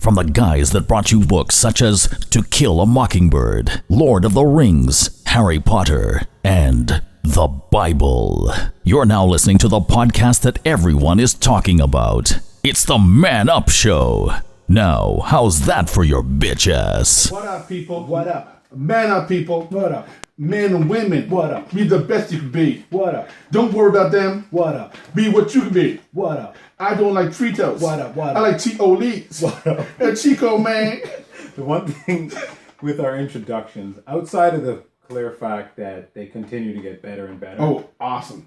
From the guys that brought you books such as To Kill a Mockingbird, Lord of the Rings, Harry Potter, and the Bible. You're now listening to the podcast that everyone is talking about. It's the Man Up Show. Now, how's that for your bitch ass? What up, people? What up? Man up, people. What up? Men and women. What up? Be the best you can be. What up? Don't worry about them. What up? Be what you can be. What up? I don't like Fritos. What up? What up? I like T-O-Lees. What up? And Chico, man. The one thing with our introductions, outside of the clear fact that they continue to get better and better, Oh, awesome.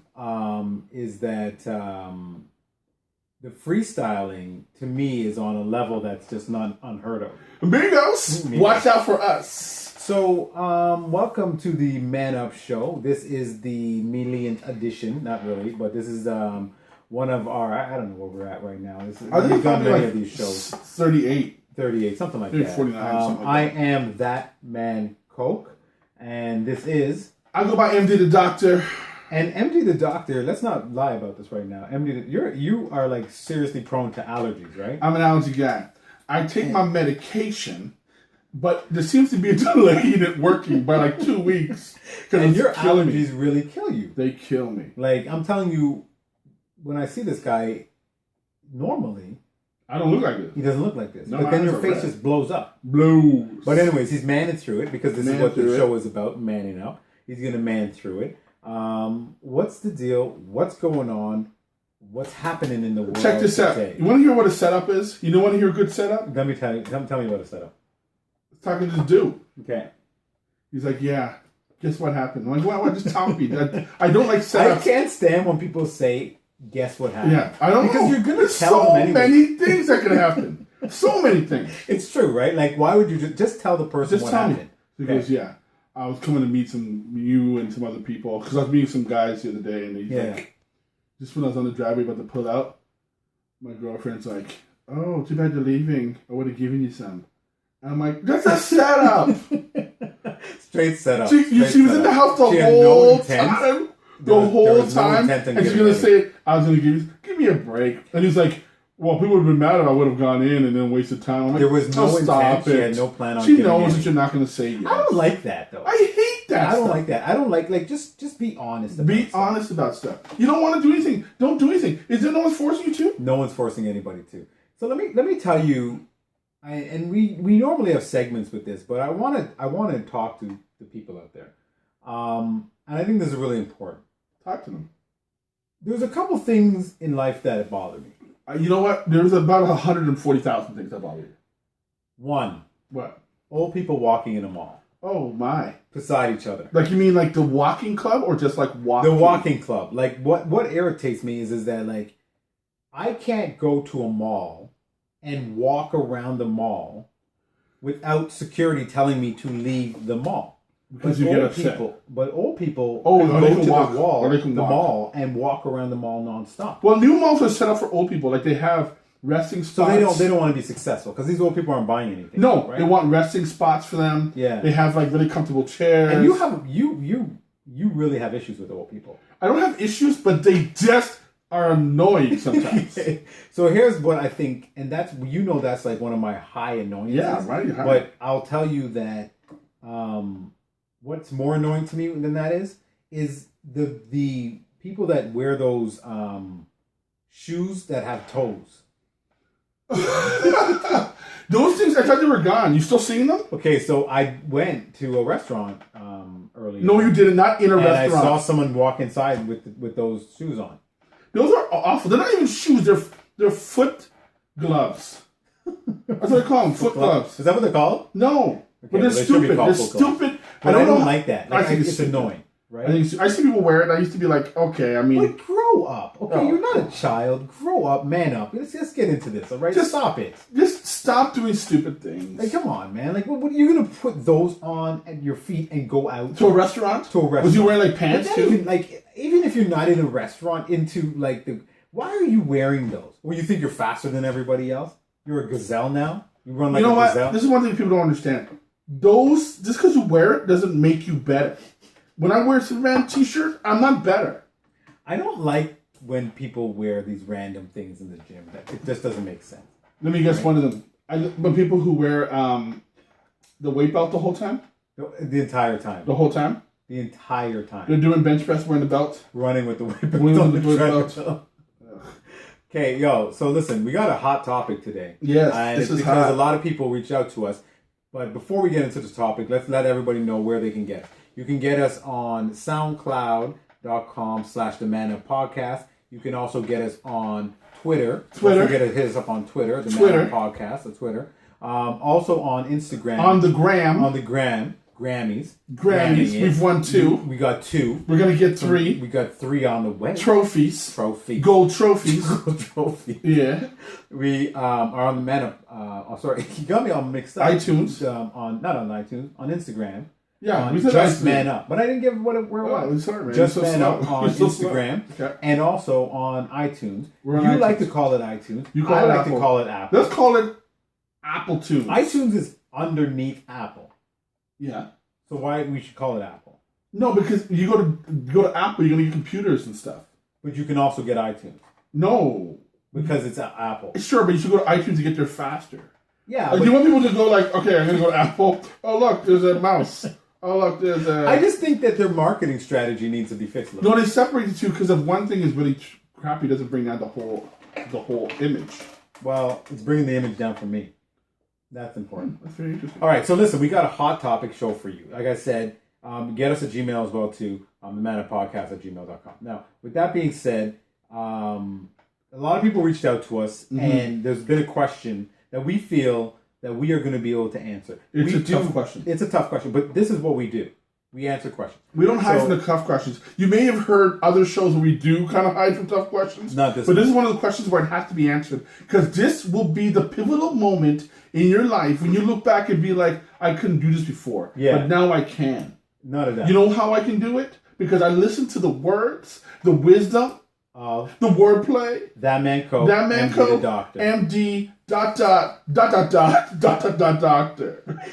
is that the freestyling, to me, is on a level that's just not unheard of. Amigos, watch out for us. So, welcome to the Man Up Show. This is the millionth edition, not really, but this is one of our, I don't know where we're at right now. We've done many of these shows. 38. 38, something like that. 49, something like I that. am ThatmanCoke, and this is... I go by MD the Doctor. And MD the Doctor, let's not lie about this right now. MD, you are like seriously prone to allergies, right? I'm an allergy guy. I take my medication, but there seems to be a delay in it working by like 2 weeks. And your allergies really kill you. They kill me. Like, I'm telling you, when I see this guy, normally, I don't look like this. he doesn't look like this. No, but then my your eyes are face red. just blows up. Blues. But anyways, he's manning through it because this is Man what the through show is about, manning up. He's going to man through it. What's the deal? What's going on? What's happening in the world Check this out. today? You want to hear what a setup is? You don't want to hear a good setup? Let me tell you. Tell me about a setup. Talking to this dude. Okay. He's like, yeah, guess what happened? I'm like, well, just tell me. I don't like I setups. can't stand when people say, "Guess what happened?" Yeah, I don't because know. you're gonna There's tell so them anyway. many things that can happen. So many things. It's true, right? Like, why would you just tell the person Just what tell happened? me. He goes, yeah. I was coming to meet you and some other people because I was meeting some guys the other day, and he's like, just when I was on the driveway about to pull out, my girlfriend's like, "Oh, too bad you're leaving. I would have given you some." And I'm like, "That's a setup." Straight setup. She was in the house the whole time. The whole time. And she's going to say, I was going to give me a break. And he's like, well, people would have been mad if I would have gone in and then wasted time. I'm like, There was no stop intent. She it. had no plan on She giving knows in. that you're not going to say yes. I don't like that, though. I hate that I don't stuff. like that. I don't like just be honest about Be stuff. honest about stuff. You don't want to do anything. Don't do anything. Is there no one forcing you to? No one's forcing anybody to. So let me tell you, and we normally have segments with this, but I want to talk to the people out there, and I think this is really important. Talk to them. There's a couple things in life that bother me. You know what? There's about 140,000 things that bother you. One, What? old people walking in a mall Oh, my. beside each other. Like, you mean like the walking club or just like walking? The walking club. Like, what irritates me is that, like, I can't go to a mall and walk around the mall without security telling me to leave the mall. Because you get upset. Old people Oh, can or they go can to walk. the wall, Or they can the walk. mall, and walk around the mall nonstop. Well, new malls are set up for old people. Like, they have resting So spots. they don't want to be successful because these old people aren't buying anything. No, right? they want resting spots for them. Yeah. They have, like, really comfortable chairs. And you really have issues with old people. I don't have issues, but they just are annoying sometimes. So here's what I think, and that's like one of my high annoyances. Yeah, right. But I'll tell you that what's more annoying to me than that is the people that wear those shoes that have toes. Those things, I thought they were gone. You still seeing them? Okay, so I went to a restaurant earlier. No, you didn't. Not in a and restaurant. I saw someone walk inside with those shoes on. Those are awful. They're not even shoes. They're foot gloves. That's what they call them. Foot gloves. Is that what they're called? No. But they're well, they should be stupid. called They're foot gloves. stupid. But I don't know. like that. I Like, think it's stupid. annoying, right? I see people wear it, and I used to be like, okay, I mean... But grow up, okay? Oh. You're not a child. Grow up, man up. Let's just get into this, all right? Just- Stop it. Just stop doing stupid things. Like, come on, man. Like, what are you gonna put those on at your feet and go out To a restaurant? To a restaurant. Was you wearing, like, But pants, then too? even if you're not in a restaurant, into like why are you wearing those? Well, you think you're faster than everybody else? You're a gazelle now. You run like You know a what? gazelle. This is one thing people don't understand. Those, just because you wear it doesn't make you better. When I wear a Superman t-shirt, I'm not better. I don't like when people wear these random things in the gym. That it just doesn't make sense. Let me guess one of them. But people who wear the weight belt the whole time? The entire time. The whole time? The entire time. They're doing bench press wearing the belt? Running with the weight belt on the treadmill. Okay, yo, so listen, we got a hot topic today. Yes, and this it's is because hot. a lot of people reach out to us. But before we get into this topic, let's let everybody know where they can get. You can get us on soundcloud.com/TheManUpPodcast. You can also get us on Twitter. Don't forget to hit us up on Twitter, The Man Up Podcast, the Twitter. Also on Instagram. On the gram. Grammys. We've won 2. We got 2. We're going to get 3. We got 3 on the way. Trophies. Gold trophies. Yeah. We are on the Man Up. Sorry, you got me all mixed up. iTunes. Not on iTunes. On Instagram. Yeah, we said Just Man Up. But I didn't give where it was. Sorry, man. Just Man Up on Instagram. Okay. And also on iTunes. You like to call it iTunes. I like to call it Apple. Let's call it Apple Tunes. iTunes is underneath Apple. Yeah. So why we should call it Apple? No, because you go to Apple, you're gonna get computers and stuff. But you can also get iTunes. No. Because it's Apple. Sure, but you should go to iTunes to get there faster. Yeah. Do you want people to go like, okay, I'm gonna go to Apple. Oh look, there's a mouse. Oh look, there's a. I just think that their marketing strategy needs to be fixed. No, they separate the two because if one thing is really crappy, it doesn't bring down the whole image. Well, it's bringing the image down for me. That's important. That's very interesting. All right, so listen, we got a hot topic show for you. Like I said, get us a Gmail as well too, themanupodcast@gmail.com. Now, with that being said, a lot of people reached out to us, and there's been a question that we feel that we are going to be able to answer. It's a tough question. It's a tough question, but this is what we do. We answer questions. We don't hide from the tough questions. You may have heard other shows where we do kind of hide from tough questions. Not this But one. this is one of the questions where it has to be answered. Because this will be the pivotal moment in your life when you look back and be like, I couldn't do this before. Yeah. But now I can. Not a doubt. You know how I can do it? Because I listen to the words, the wisdom, of the wordplay. ThatmanCoke. ThatmanCoke. Doctor. MD. Doctor.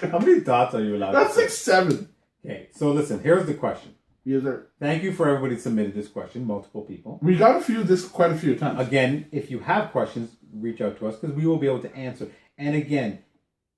How many dots are you allowed? That's like 7. Okay, so listen, here's the question. Yes, sir. Thank you for everybody who submitted this question, multiple people. We got quite a few times. Again, if you have questions, reach out to us because we will be able to answer. And again,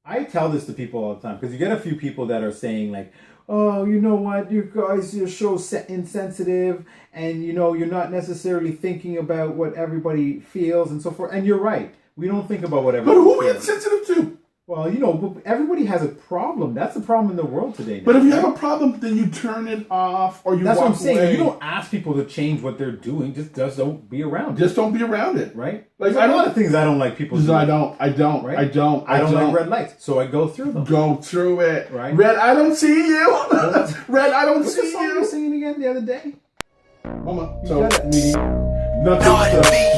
I tell this to people all the time because you get a few people that are saying like, oh, you know what, you guys, your show's insensitive and, you know, you're not necessarily thinking about what everybody feels and so forth. And you're right. We don't think about what everybody feels. But who are we insensitive to? Well, you know, everybody has a problem. That's the problem in the world today. Now, but if you have a problem, then you turn it off or you That's walk what I'm saying. away. You don't ask people to change what they're doing. Just don't be around it. Just don't be around it. Right? Like, There's a lot of things I don't like people doing. I don't. Right? I don't like red lights, so I go through them. Go through it. Right? Red, I don't see you. Red, I don't What's see the song you were singing again the other day? Mama. You So, got it. nothing to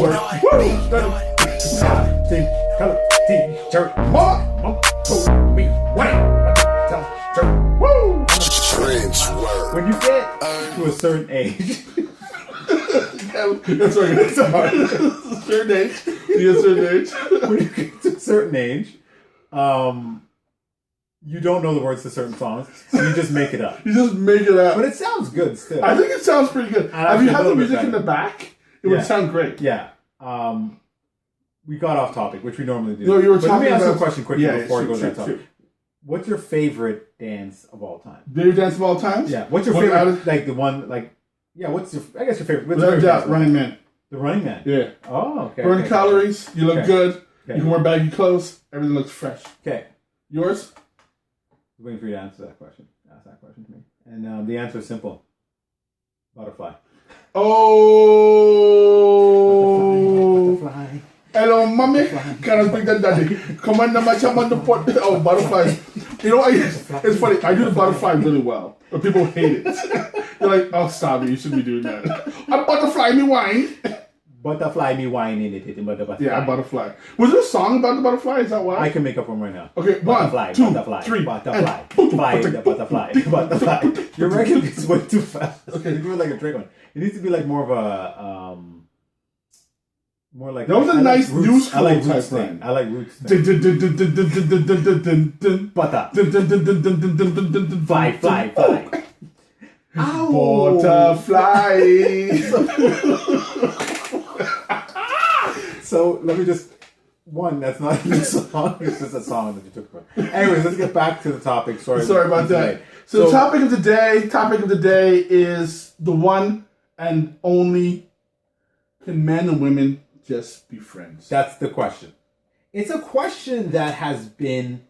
work. Color T-shirt. Mama. Told me when. Woo. When you get to a certain age. That's right. Certain age. You get certain age. When you get to a certain age, you don't know the words to certain songs, so you just make it up. You just make it up. But it sounds good still. I think it sounds pretty good. If you had the music in the back, it would sound great. Yeah. We got off topic, which we normally do. No, you were but talking let me ask about you a question quickly before we go to that topic. Shoot. What's your favorite dance of all time? Favorite dance of all time? Yeah. What's your favorite? Like the one, like, yeah. What's your? I guess your favorite. What's your Without favorite doubt, dance? Running Man. The Running Man. Yeah. Oh, okay. Burn calories. You look good. Okay. You can wear baggy clothes. Everything looks fresh. Okay. Yours? I'm waiting for you to answer that question. Ask that question to me. And the answer is simple. Butterfly. Oh. Butterfly. Hello, mommy. Can I speak to daddy? Come on, the match. I'm on the pot. Oh, butterflies. You know, it's funny. I do the butterfly really well, but people hate it. They're like, oh, stop it. You shouldn't be doing that. I butterfly me wine. Butterfly me wine in it. Butterfly. Yeah, I butterfly. Was there a song about the butterfly? Is that why? I can make up one right now. Okay, butterfly, 1, 2, butterfly, 3, butterfly, fly the butterfly, butterfly. Your record is way too fast. Okay, you do it like a Drake one. It needs to be like more of a more like that was a nice new school I like type roots thing. I like roots thing. Butter. Fly. Ow. Butterfly. So let me just one, that's not even a song. It's just a song that you took from. Anyways, let's get back to the topic. Sorry about that. So the topic of the day is the one and only: can men and women just be friends? That's the question. It's a question that has been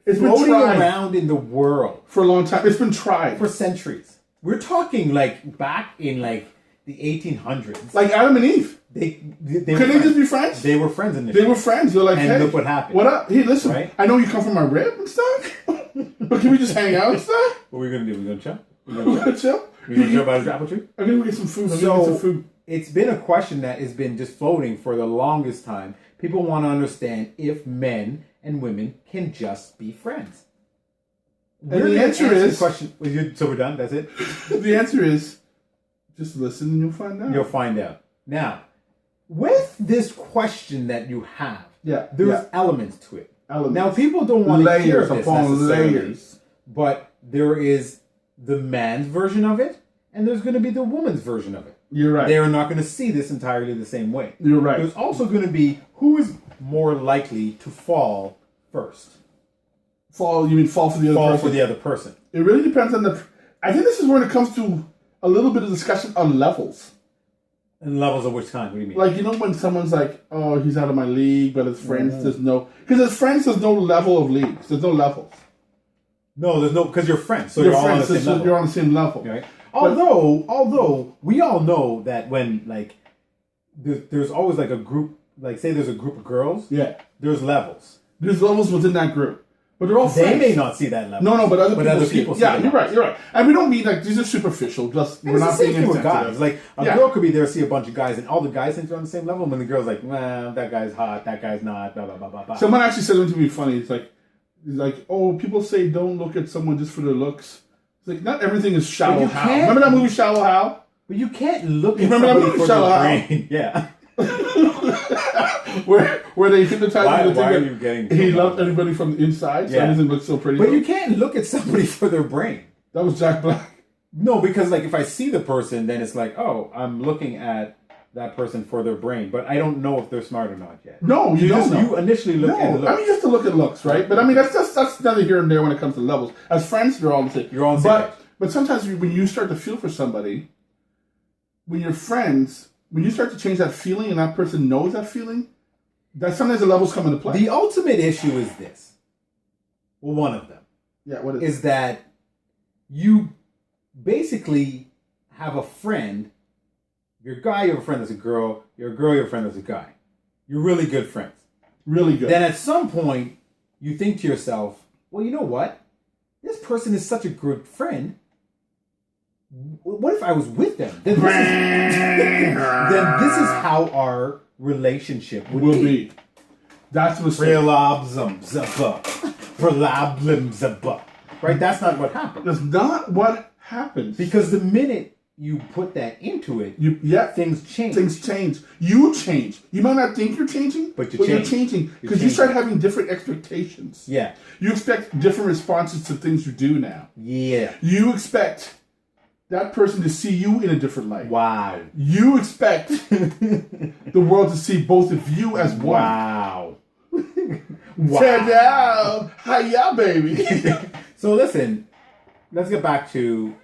floating around in the world for a long time. It's been tried for centuries. We're talking like back in like the 1800s. Like Adam and Eve. They Can they just be friends? They were friends initially. They were friends. They're like, and hey, look what happened. What up? Hey, listen, right? I know you come from my rib and stuff, but can we just hang out and stuff? What are we going to do? We're going to chill? We're going to chill? We're going to chill by the apple tree? I'm going to get some food. It's been a question that has been just floating for the longest time. People want to understand if men and women can just be friends. And the answer is... question. So we're done? That's it? The answer is, just listen and you'll find out. You'll find out. Now, with this question that you have, there's elements to it. Now, people don't want to hear this necessarily, but there is the man's version of it, and there's going to be the woman's version of it. You're right. They are not going to see this entirely the same way. You're right. There's also going to be who is more likely to fall first. Fall? You mean fall for the other person? Fall for the other person. It really depends on the... I think this is when it comes to a little bit of discussion on levels. And levels of which kind? What do you mean? Like, you know when someone's like, oh, he's out of my league, but as friends, there's no... Because as friends, there's no level of leagues. There's no levels. No, there's no... Because you're friends, so you're all on the same level. You're on the same level. Right? Although, we all know that when, like, there's always, like, a group... Like, say there's a group of girls. Yeah. There's levels. There's levels within that group. But they're all friends. They may not see that level. No, but other people see it. Yeah, you're right. And we don't mean like these are superficial. Just we're not being insensitive. Guys. Like a girl could be there, see a bunch of guys, and all the guys think they're on the same level. When the girl's like, well, that guy's hot, that guy's not, blah blah blah blah blah. Someone actually said something to me funny. It's like, oh, people say don't look at someone just for their looks. It's like not everything is Shallow Hal. Remember that movie Shallow Hal? But you can't look at somebody for their brain. Yeah. where they hypnotize why are you getting he loved everybody from the inside, so everything looks so pretty. But you can't look at somebody for their brain. That was Jack Black. No, because like if I see the person, then it's like, oh, I'm looking at that person for their brain, but I don't know if they're smart or not yet. No, you don't know. You initially look at the looks. I mean, you have to look at looks, right? But I mean, that's neither here and there when it comes to levels. As friends, you're all the same. You're all the same. But sometimes when you start to feel for somebody, when you're friends, when you start to change that feeling and that person knows that feeling, that sometimes the levels come into play. The ultimate issue is this. Well, one of them. Yeah, what is that you basically have a friend. You're a guy, you have a friend that's a girl. You're a girl, you have a friend that's a guy. You're really good friends. Really good. Then at some point, you think to yourself, well, you know what? This person is such a good friend. What if I was with them? Then this is how our relationship will be. That's what's right? That's not what happens. That's not what happens. Because the minute you put that into it, things change. Things change. You change. You might not think you're changing, but you're changing because you start having different expectations. Yeah. You expect different responses to things you do now. Yeah. You expect that person to see you in a different light. Wow. You expect the world to see both of you as one. Wow. Ta-da! Hiya, baby. So listen, let's get back to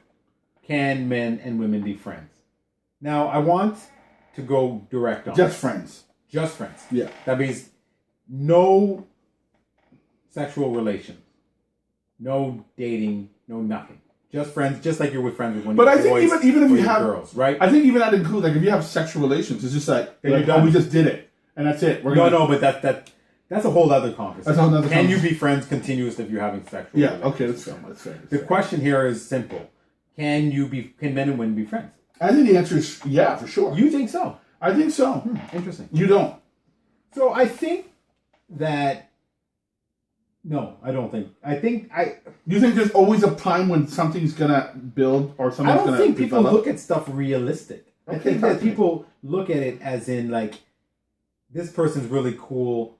can men and women be friends? Now, I want to go direct on Just friends. Just friends. Yeah. That means no sexual relations, no dating, no nothing. Just friends, just like you're with friends with one. But I think even if you have girls, right? I think even that includes like if you have sexual relations, it's just like oh, we just did it and that's it. But that's a whole other conversation. That's a whole other Can you be friends continuously if you're having sexual? Yeah. relations? Okay. That's fair. The question here is simple: Can men and women be friends? I think the answer is yeah, for sure. You think so? I think so. Interesting. You don't. So I think that. No, I don't think. You think there's always a time when something's gonna build or something's gonna. I don't think people develop? look at stuff realistic. I think that people look at it as in like, this person's really cool.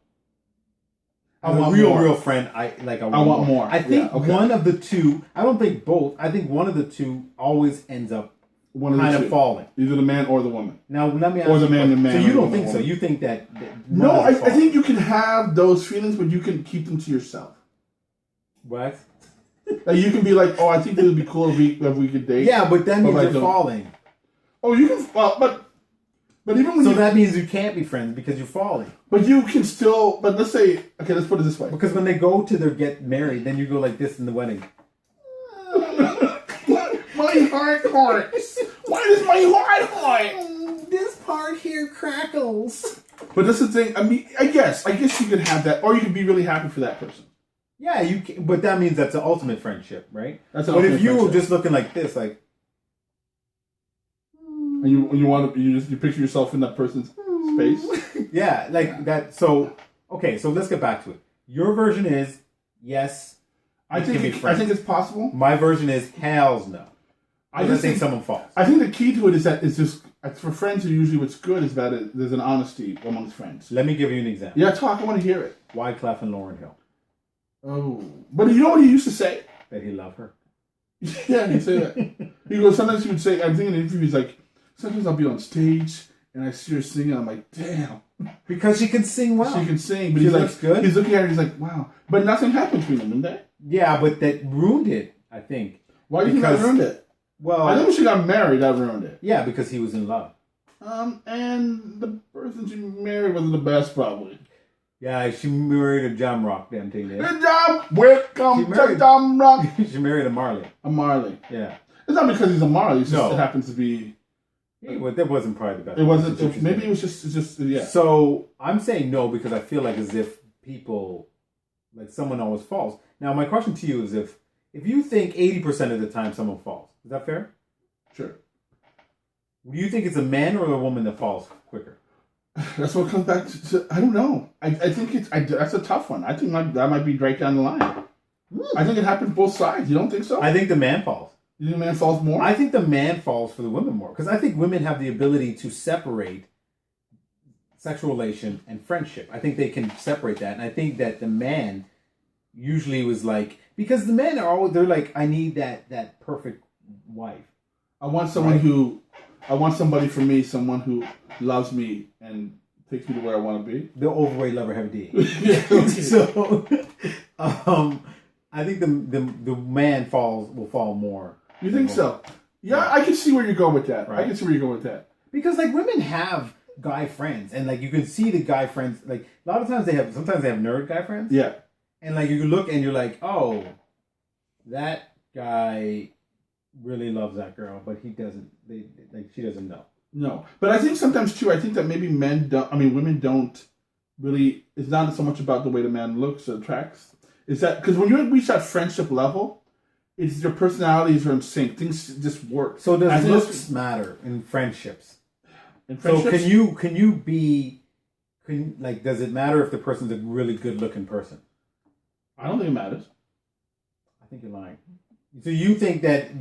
I'm a real friend. I want more. I think one of the two. I don't think both. I think one of the two always ends up one of kind the of two. falling. Either the man or the woman. Now let me ask Or the you, man, the man. so you or don't the think so? woman. You think that No, I think you can have those feelings, but you can keep them to yourself. what? Like you can be like, oh, I think it would be cool if we could date. Yeah, but that means like you're falling. Oh, you can. But even when So that means you can't be friends because you're falling. But you can still. But let's say, okay, let's put it this way. Because when they go to their get married, then you go like this in the wedding. My heart hurts. Why does my heart hurt? This part here crackles. But that's the thing. I mean, I guess you could have that, or you could be really happy for that person. Yeah, you can, but that means that's the ultimate friendship, right? That's an but ultimate if you were friendship. just looking like this, like, and you want to you picture yourself in that person's space. yeah, like that. So okay, so let's get back to it. Your version is yes. I think it's possible. My version is hells no. I just think someone falls. I think the key to it is that it's just for friends. Usually, what's good is that there's an honesty amongst friends. Let me give you an example. Yeah, talk. I want to hear it. Wyclef and Lauryn Hill. Oh, but you know what he used to say? That he loved her. Yeah, he'd say that. He goes. Sometimes he would say. I'm thinking in interviews like. Sometimes I'll be on stage and I see her singing. I'm like, damn. Because she can sing well. She can sing, but She he's looks like, good. He's looking at her. He's like, wow. But nothing happened between them, didn't they? Yeah, but that ruined it, I think. Why do you think that ruined it? Well, I think when she got married, that ruined it. Yeah, because he was in love. And the person she married wasn't the best, probably. Yeah, she married a Jam Rock, damn thing. Good job. Welcome to Jam Rock. She married a Marley. A Marley. Yeah. It's not because he's a Marley. It's just No. it happens to be. That wasn't probably the best. It wasn't. Maybe it was just yeah. So I'm saying no because I feel like as if people, like someone always falls. Now my question to you is if you think 80% of the time someone falls, is that fair? Sure. Do you think it's a man or a woman that falls quicker? That's what comes back to I don't know. I think that's a tough one. I think that might be right down the line. I think it happens both sides. You don't think so? I think the man falls. You think the man falls more? I think the man falls for the women more because I think women have the ability to separate sexual relation and friendship. I think they can separate that, and I think that the man usually was like because the men are always they're like I need that perfect wife. I want someone I want somebody for me, someone who loves me and takes me to where I want to be. The overweight lover heavy D. Yeah. So, I think the man will fall more. You think so? Yeah, I can see where you're going with that. Right. I can see where you're going with that. Because like women have guy friends, and like you can see the guy friends. Like a lot of times sometimes they have nerd guy friends. Yeah. And like you look and you're like, oh, that guy really loves that girl, but he doesn't. She doesn't know. No, but I think sometimes too. I think that maybe women don't really. It's not so much about the way the man looks or attracts. Is that because when you reach that friendship level, it's your personalities are in sync. Things just work. So does looks matter in friendships? So can you be does it matter if the person's a really good looking person? I don't think it matters. I think you're lying. So you think that?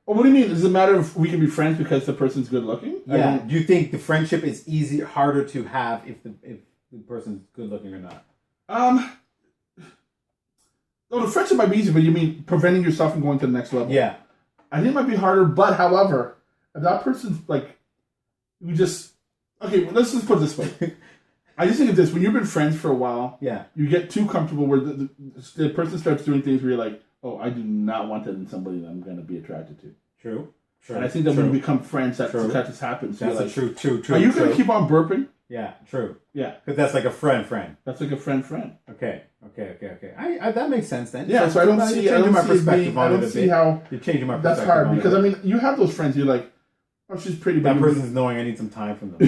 Well, what do you mean? Does it matter if we can be friends because the person's good looking? Yeah. Do you think the friendship is harder to have if the person's good looking or not? No, the friendship might be easy, but you mean preventing yourself from going to the next level? Yeah. I think it might be harder, but however, if that person's like, let's just put it this way. I just think of this, when you've been friends for a while, yeah, you get too comfortable where the person starts doing things where you're like, oh, I do not want that in somebody that I'm going to be attracted to. True. And I think that when we become friends, that just happens. That's like, true. Are you going to keep on burping? Yeah, true. Yeah. Because that's like a friend. That's like a friend. Okay. I that makes sense then. Yeah, so I don't see my perspective I don't see how you're changing my perspective. That's hard because I mean you have those friends. You're like, oh, she's pretty. That person's knowing I need some time from them.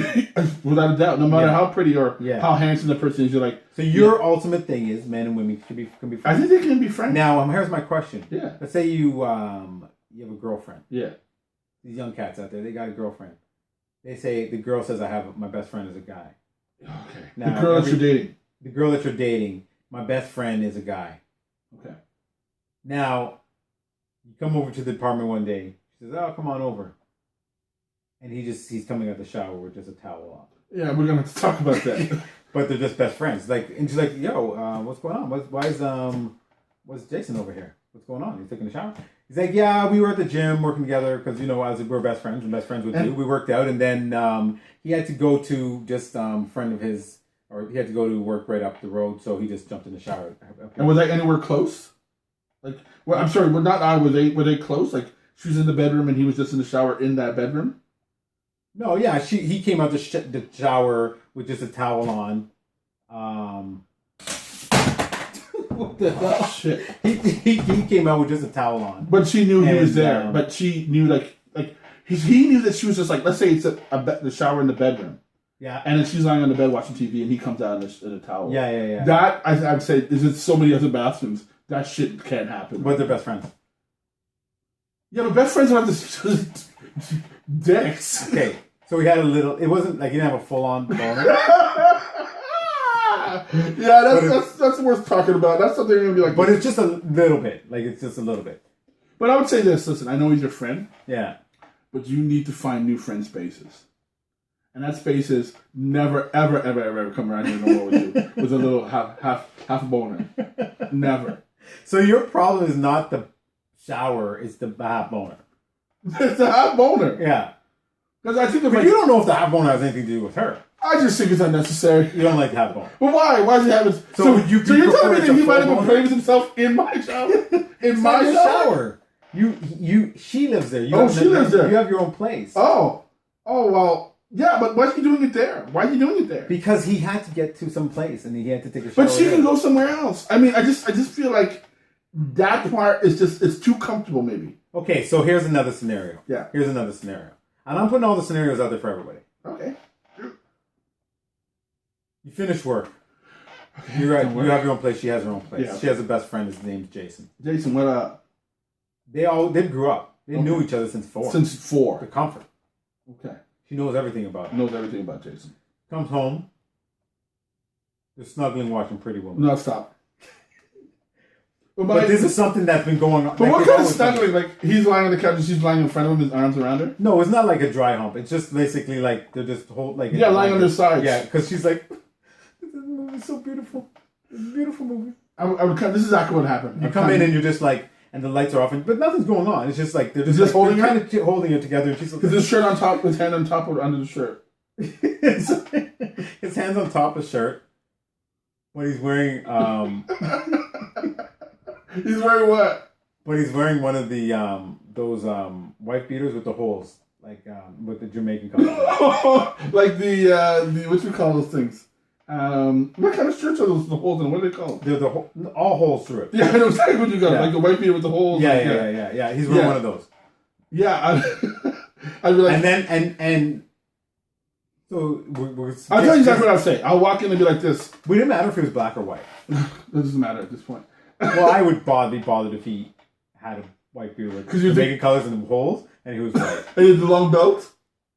Without a doubt, no matter how pretty or how handsome the person is, you're like. So your ultimate thing is men and women can be friends. I think they can be friends. Now, here's my question. Yeah. Let's say you have a girlfriend. Yeah. These young cats out there, they got a girlfriend. They say the girl says I have my best friend is a guy. Okay. Now, the girl that you're dating. The girl that you're dating, my best friend is a guy. Okay. Now, you come over to the apartment one day. She says, "Oh, come on over." And he's coming out the shower with just a towel on. Yeah, we're gonna have to talk about that. But they're just best friends. And she's like, "Yo, what's going on? What's Jason over here? What's going on? He's taking a shower." He's like, yeah, we were at the gym working together because, you know, as we're best friends and best friends with you. We worked out, and then he had to go to just friend of his, or he had to go to work right up the road, so he just jumped in the shower. And was I anywhere close? Like, well, I'm sorry, but not I. Were they close? Like, she was in the bedroom and he was just in the shower in that bedroom? No, yeah, he came out the shower with just a towel on. What the hell? Oh, shit. He came out with just a towel on. But she knew he was there. But she knew, like he knew that she was just like, let's say it's the shower in the bedroom. Yeah. And then she's lying on the bed watching TV and he comes out in a towel. Yeah. That, I'd say, is in so many other bathrooms. That shit can't happen. But they're best friends. Yeah, but best friends don't have this dicks. Okay. So he had a little, it wasn't like he didn't have a full-on boner. Yeah, that's worth talking about. That's something you're gonna be like. But it's just a little bit. Like, it's just a little bit. But I would say this. Listen, I know he's your friend. Yeah. But you need to find new friend spaces. And that space is never, ever come around here no more with you with a little half boner. Never. So your problem is not the shower; it's the half boner. It's a half boner. Yeah. Because I think but you don't know if the half boner has anything to do with her. I just think it's unnecessary. You don't like the half boner. Well, why? Why does he have it? So you're telling me that he might have been playing himself in my shower? In my shower? She lives there. She lives there. You have your own place. Oh, well. Yeah, but why is he doing it there? Why is he doing it there? Because he had to get to some place and he had to take a shower. But she can go somewhere else. I mean, I just feel like that part is it's too comfortable, maybe. Okay, so here's another scenario. Yeah. Here's another scenario. And I'm putting all the scenarios out there for everybody. Okay. You finish work. Okay. You're right. You have your own place. She has her own place. Yeah. She has a best friend. His name's Jason. Jason, what up? They grew up. They knew each other since 4. Since 4. The comfort. Okay. She knows everything about him. Knows everything about Jason. Comes home. They're snuggling, watching Pretty Woman. No, stop. But this is something that's been going on. But what kind of snuggling? Like, he's lying on the couch and she's lying in front of him, his arms around her? No, it's not like a dry hump. It's just basically like they're just lying on their sides. Yeah, because she's like, this movie's so beautiful. It's a beautiful movie. This is exactly what happened. You come in and you're just like, and the lights are off, but nothing's going on. It's just like they're just holding it together. And she's like, his shirt on top, his hand on top or under the shirt. His hands on top of the shirt. When he's wearing, he's wearing what? But he's wearing one of the those wife beaters with the holes, like with the Jamaican color. Like the what you call those things? What kind of shirts are those? The holes in? What are they called? They're all holes through it. Yeah, I know exactly what you got. Yeah. Like the white beater with the holes. Yeah. He's wearing one of those. Yeah, I'd be like, and then so I'll tell you exactly what I'll say. I'll walk in and be like this. Would it matter if he was black or white? It doesn't matter at this point. Well, I would be bothered if he had a white beard with Jamaican colors and holes, and he was white. And he had the long belt?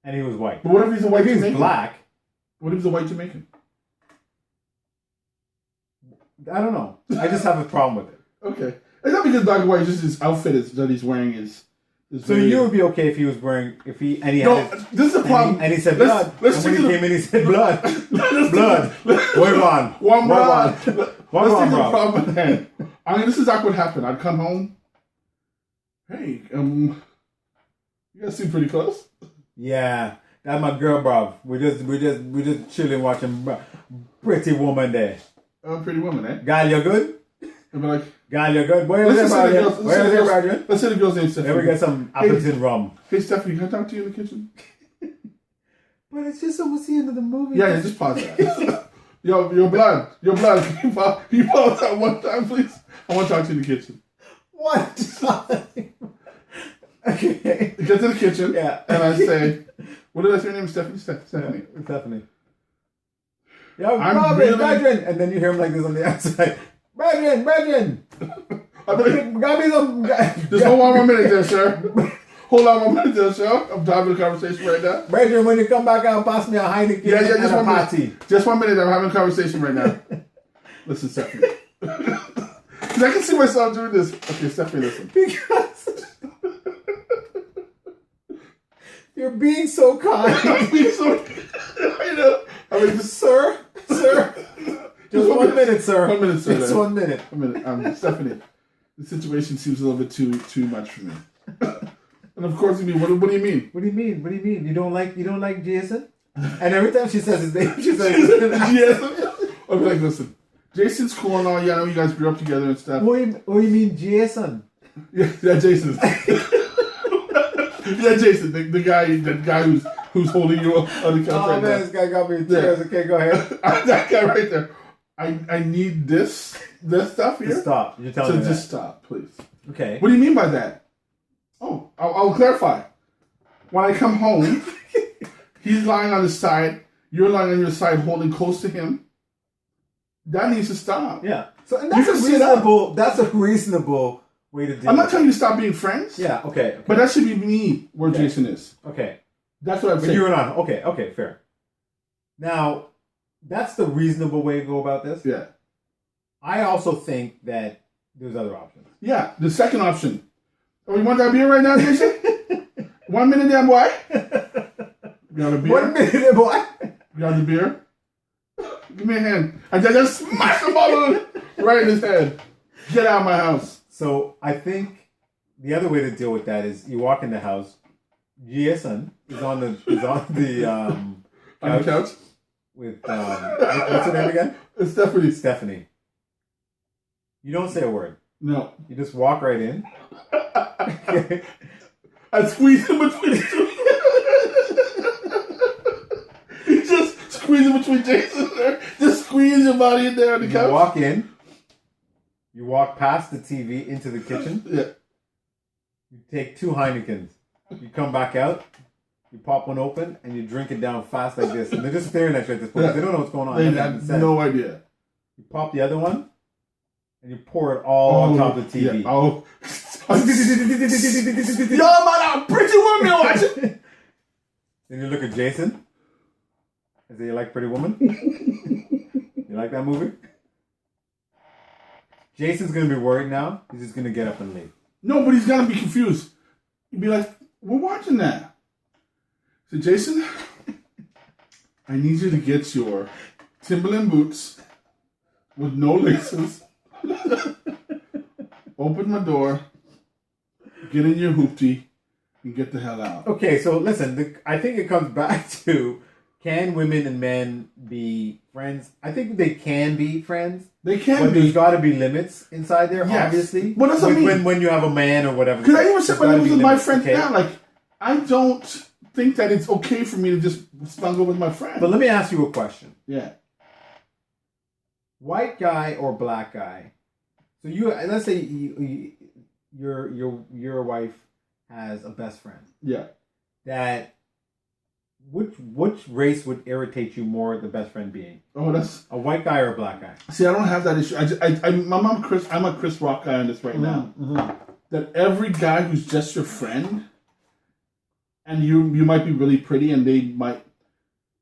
And he was white. But what if he's a white Jamaican? If he's black. What if he's a white Jamaican? I don't know. I just have a problem with it. Okay. It's not because black and white, it's just his outfit that he's wearing is so you would be okay if he was wearing, this is the problem. And he said blood. When he came in, he said blood. Blood. One blood. Let's take the problem at hand. I mean, this is exactly what happened. I'd come home. Hey, you guys seem pretty close. Yeah, that's my girl, bro. We just chilling watching Pretty Woman there. Pretty Woman, eh? Gal, you good? I'd be like, Gal, you good? Where is it, Roger? Let's say the girl's name Stephanie. Let me get some Appleton rum. Hey, Stephanie, can I talk to you in the kitchen? But it's just almost the end of the movie. Yeah, just pause that. Your blood. Can you pause that one time, please? I want to talk to you in the kitchen. One time. Okay. Get to the kitchen. Yeah. And I say, what did I say your name is? Stephanie. Stephanie. Yo, Brethren! And then you hear him like this on the outside. Brethren! Got me some... Just hold on 1 minute there, sir. Hold on 1 minute there, sir. I'm having a conversation right now. Brethren, when you come back out, pass me a Heineken just and a party. Just 1 minute, I'm having a conversation right now. Listen, Stephanie. Because I can see myself doing this. Okay, Stephanie, listen. Because... You're being so kind. I'm being so... I know. I mean, sir. Just 1 minute, sir. 1 minute, sir. Just 1 minute. 1 minute. Stephanie. the situation seems a little bit too much for me. And of course, you mean, what do you mean? What do you mean? What do you mean? You don't like Jason? And every time she says his name, she's like, Jason. I'll be like, listen, Jason's cool and all. Yeah, I know you guys grew up together and stuff. What do you mean, Jason? Yeah, Jason. Yeah, Jason, the guy who's holding you up on the couch Oh right man, now. this guy got me in tears. Okay, go ahead. That guy right there. I need this stuff here. Just stop. You're telling me that. Just stop, please. Okay. What do you mean by that? Oh, I'll clarify. When I come home, he's lying on his side. You're lying on your side, holding close to him. That needs to stop. Yeah. So and that's a reasonable way to do it. I'm not telling you to stop being friends. Yeah. Okay. But that should be me where Jason is. Okay. That's what I'm But saying. you're not. Okay. Fair. Now, that's the reasonable way to go about this. Yeah. I also think that there's other options. Yeah. The second option. Oh, you want that beer right now, Jason? 1 minute there, boy. You got a beer? 1 minute there, boy. You got the beer? Give me a hand. I just smash the bottle right in his head. Get out of my house. So I think the other way to deal with that is you walk in the house. Jason is on the On the couch? with what's her name again? It's Stephanie. Stephanie. You don't say a word. No. You just walk right in. I squeeze in between the two. You just squeeze in between Jason there. Just squeeze your body in there on the couch. You walk in. You walk past the TV into the kitchen. Yeah. You take 2 Heinekens. You come back out. You pop one open and you drink it down fast like this. And they're just staring at you at this point. Yeah. They don't know what's going on. They haven't have said. no idea. You pop the other one and you pour it all on top of the TV. Yeah. Oh. Yo, man, a pretty woman watching. Then you look at Jason and say, you like Pretty Woman? You like that movie? Jason's going to be worried now. He's just going to get up and leave. No, but he's gonna be confused. He'd be like, "We're watching that." So, Jason, I need you to get your Timberland boots with no laces. Open my door. Get in your hoopty and get the hell out. Okay, so listen. I think it comes back to, can women and men be friends? I think they can be friends. They can But be. there's got to be limits inside there, Yes. obviously. But that's what I mean. When you have a man or whatever. Because I even said when I was with my friends okay? now, like, I don't think that it's okay for me to just snuggle with my friend. But let me ask you a question. Yeah. White guy or black guy? So let's say your wife has a best friend. Yeah. That which race would irritate you more? The best friend being Oh, that's... a white guy or a black guy? See, I don't have that issue. I'm a Chris Rock guy on this right now. Mm-hmm. That every guy who's just your friend, and you might be really pretty, and they might...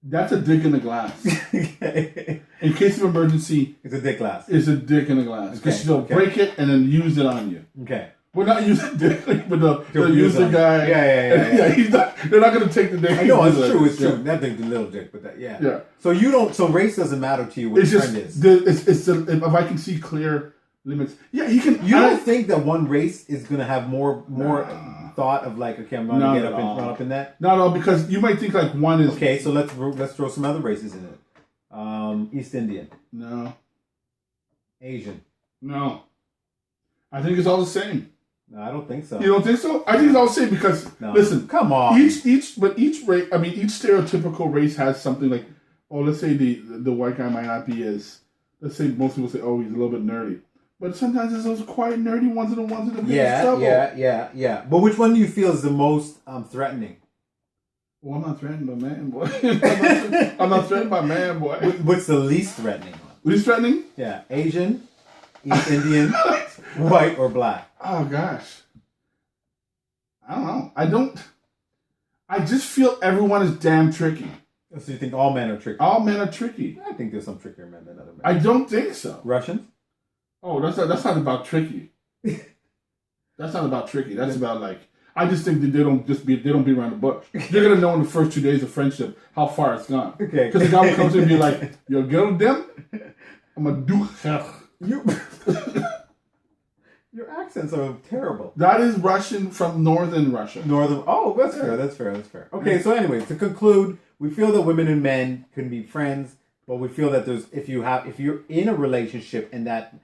That's a dick in the glass. Okay. In case of emergency, It's a dick glass. it's a dick in the glass. Because Okay, they'll okay. break it and then use it on you. Okay. Well, not use the dick, but they'll abuse use the on guy. you. Yeah. He's not. They're not going to take the dick. I know it's Yeah. true. It's Yeah. true. Nothing to little dick, but that. Yeah. Yeah. So you don't. So race doesn't matter to you. What It's your just friend is. if I can see clear limits. Yeah, he can. You don't think that one race is gonna have more Nah. thought of like, okay, I'm gonna Not get at up and all. run up in that. Not all, because you might think like one is Okay, so let's throw some other races in it. East Indian, no. Asian. I think it's all the same. No, I don't think so. You don't think so? I think it's all the same because No. listen, Come on. each race. I mean, each stereotypical race has something like. Oh, let's say the white guy might not be as. Let's say most people say, oh, he's a little bit nerdy, but sometimes there's those quiet nerdy ones and the ones in the biggest trouble. Yeah. But which one do you feel is the most threatening? Well, I'm not threatened by man, boy. I'm not threatened by man, boy. What's the least threatening one? Least threatening? Yeah, Asian, East Indian, white or black. Oh gosh, I don't know. I just feel everyone is damn tricky. So you think all men are tricky? All men are tricky. I think there's some trickier men than other men. I don't think so. Russians? Oh, that's not about tricky. That's not about tricky. That's about like, I just think that they don't beat around the bush. You're gonna know in the first 2 days of friendship how far it's gone. Okay. Because the guy will come to me and be like, "Yo, get with them. I'm gonna do." You. Your accent accents are terrible. That is Russian from northern Russia. Oh, that's fair. That's fair. Okay, so anyways, to conclude, we feel that women and men can be friends, but we feel that if you're in a relationship and that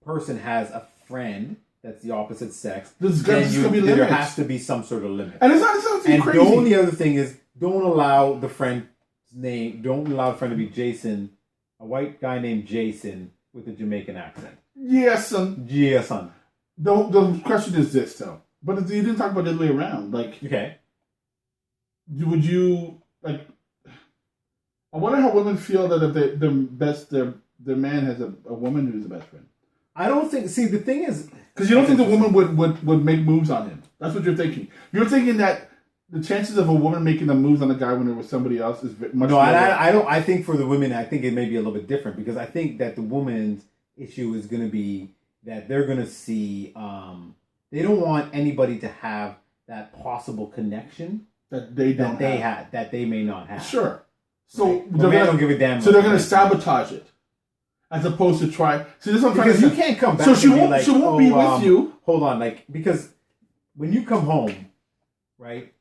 person has a friend that's the opposite sex, there has to be some sort of limit. And it's not and crazy. The only other thing is don't allow the friend to be Jason, a white guy named Jason with a Jamaican accent. Yes, son. Yes, son. The question is this, though. But you didn't talk about the other way around. Like, okay. Would you, like... I wonder how women feel that if their man has a woman who's the best friend. I don't think... See, the thing is... Because you don't think the woman would make moves on him. That's what you're thinking. You're thinking that the chances of a woman making the moves on a guy when it was somebody else is much No, lower. I don't. I think for the women, I think it may be a little bit different because I think that the woman's issue is going to be that they're going to see... they don't want anybody to have that possible connection that they may not have. Sure. So right? They don't give a damn. So they're going to sabotage it. As opposed to try... See, this is what I'm because trying you can't come back so she and be won't, like, she won't be with you. Hold on, because when you come home, right?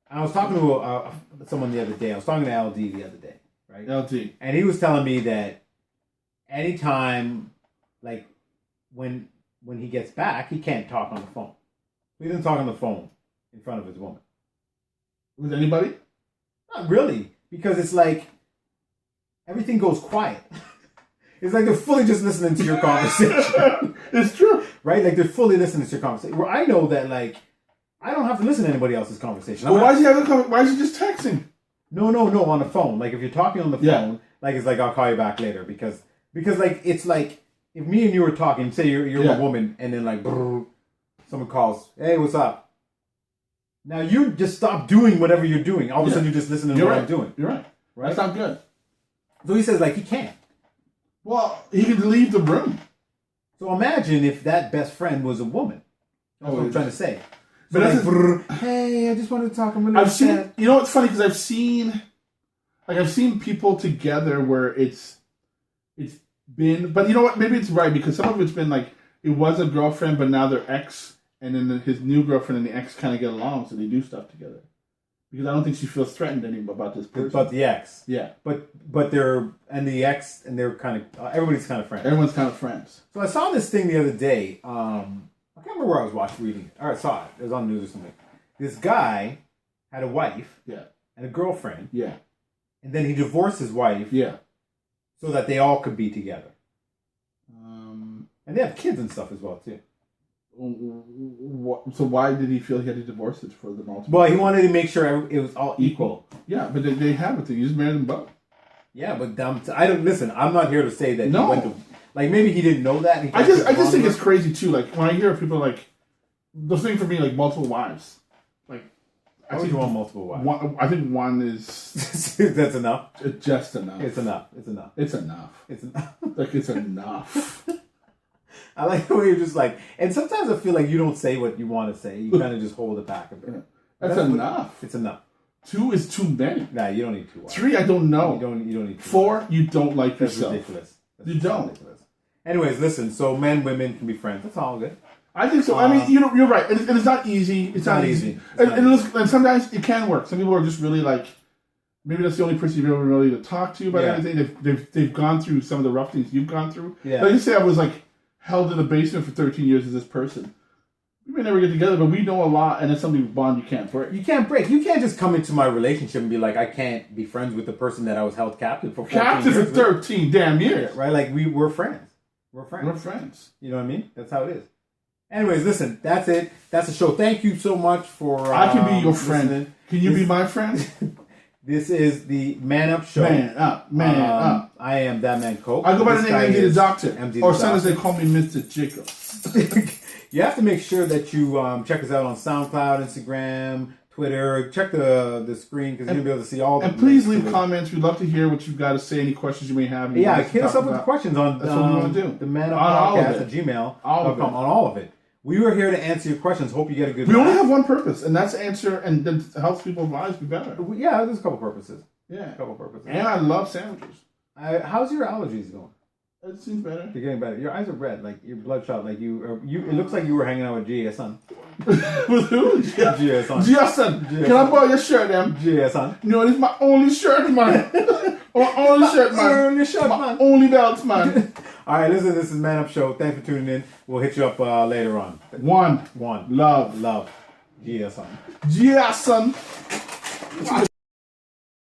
I was talking to someone the other day. I was talking to LD the other day, right? LD. And he was telling me that anytime, like, when he gets back, he can't talk on the phone. He doesn't talk on the phone in front of his woman. With anybody? Not really. Because it's like, everything goes quiet. It's like they're fully just listening to your conversation. It's true. Right? Like, they're fully listening to your conversation. Where I know that, like, I don't have to listen to anybody else's conversation. Well, why is he just texting? No, on the phone. Like, if you're talking on the phone, like, it's like, I'll call you back later. Because like, it's like, if me and you were talking, say you're a woman, and then, like, brrr, someone calls, hey, what's up? Now, you just stop doing whatever you're doing. All of a sudden, you're just listening to what I'm doing. You're right. That's not good. So he says, like, he can't. Well, he can leave the room. So imagine if that best friend was a woman. That's what I'm trying to say. So but like, hey, I just wanted to talk. I've seen. You know what's funny? Because I've seen people together where it's been. But you know what? Maybe it's right because some of it's been like it was a girlfriend, but now they're ex, and then his new girlfriend and the ex kind of get along, so they do stuff together. Because I don't think she feels threatened anymore about this person. But the ex. Yeah. But they're kind of everybody's kind of friends. Everyone's kind of friends. So I saw this thing the other day. I can't remember where I was reading it. Or I saw it. It was on the news or something. This guy had a wife. Yeah. And a girlfriend. Yeah. And then he divorced his wife. Yeah. So that they all could be together. And they have kids and stuff as well too. So why did he feel he had to divorce it for the multiple? Well, he wanted to make sure it was all equal. Yeah, but they have it. You just married them both. Yeah, but I don't listen. I'm not here to say that. No. He went to, like maybe he didn't know that. I just think it's crazy too. Like when I hear people like the thing for me, like multiple wives. Like I think you want multiple wives. I think one is that's enough. It's just enough. It's enough. It's enough. It's enough. It's enough. Like it's enough. I like the way you're just like, and sometimes I feel like you don't say what you want to say. You kind of just hold it back a bit. That's enough. It's enough. 2 is too many. Nah, you don't need 2 wives. 3, I don't know. You don't need 2 4, wives. you don't like That's yourself. ridiculous. You don't. Ridiculous. Anyways, listen. So men, women can be friends. That's all good. I think so. I mean, you're right. And it's not easy. It's not easy. And sometimes it can work. Some people are just really like, maybe that's the only person you've ever really to talk to about anything. They've gone through some of the rough things you've gone through. Yeah. Like you say, I was like held in a basement for 13 years as this person. We may never get together, but we know a lot, and it's something bond you can't break. You can't break. You can't just come into my relationship and be like, I can't be friends with the person that I was held captive for 14 years. For 13 damn years. Yeah, right? Like, we're friends. We're friends. We're friends. You know what I mean? That's how it is. Anyways, listen, that's it. That's the show. Thank you so much for I can be your friend. Listening. Can you be my friend? This is the Man Up Show. Man up. I am ThatmanCoke. I go by the name MD the Doctor. Or sometimes they call me Mr. Jacob. You have to make sure that you check us out on SoundCloud, Instagram, Twitter. Check the screen because you're going to be able to see all the... And please leave comments. We'd love to hear what you've got to say, any questions you may have. Yeah, hit us up with questions on That's what we want to do. The Man Up Podcast at gmail.com on all of it. We were here to answer your questions. Hope you get a good We only have one purpose, and that's answer and then helps people's lives be better. Yeah, there's a couple purposes. Yeah. A couple purposes. And I love sandwiches. How's your allergies going? It seems better. You're getting better. Your eyes are red, like you're bloodshot. Like you. It looks like you were hanging out with GS son. With who? GS son. GS son. Can I borrow your shirt, them? GS son. No, this is my only shirt, man. My only shirt, man. Only shirt, man. Only belt, man. All right, listen. This is Man Up Show. Thanks for tuning in. We'll hit you up later on. One. Love. GS son. GS son.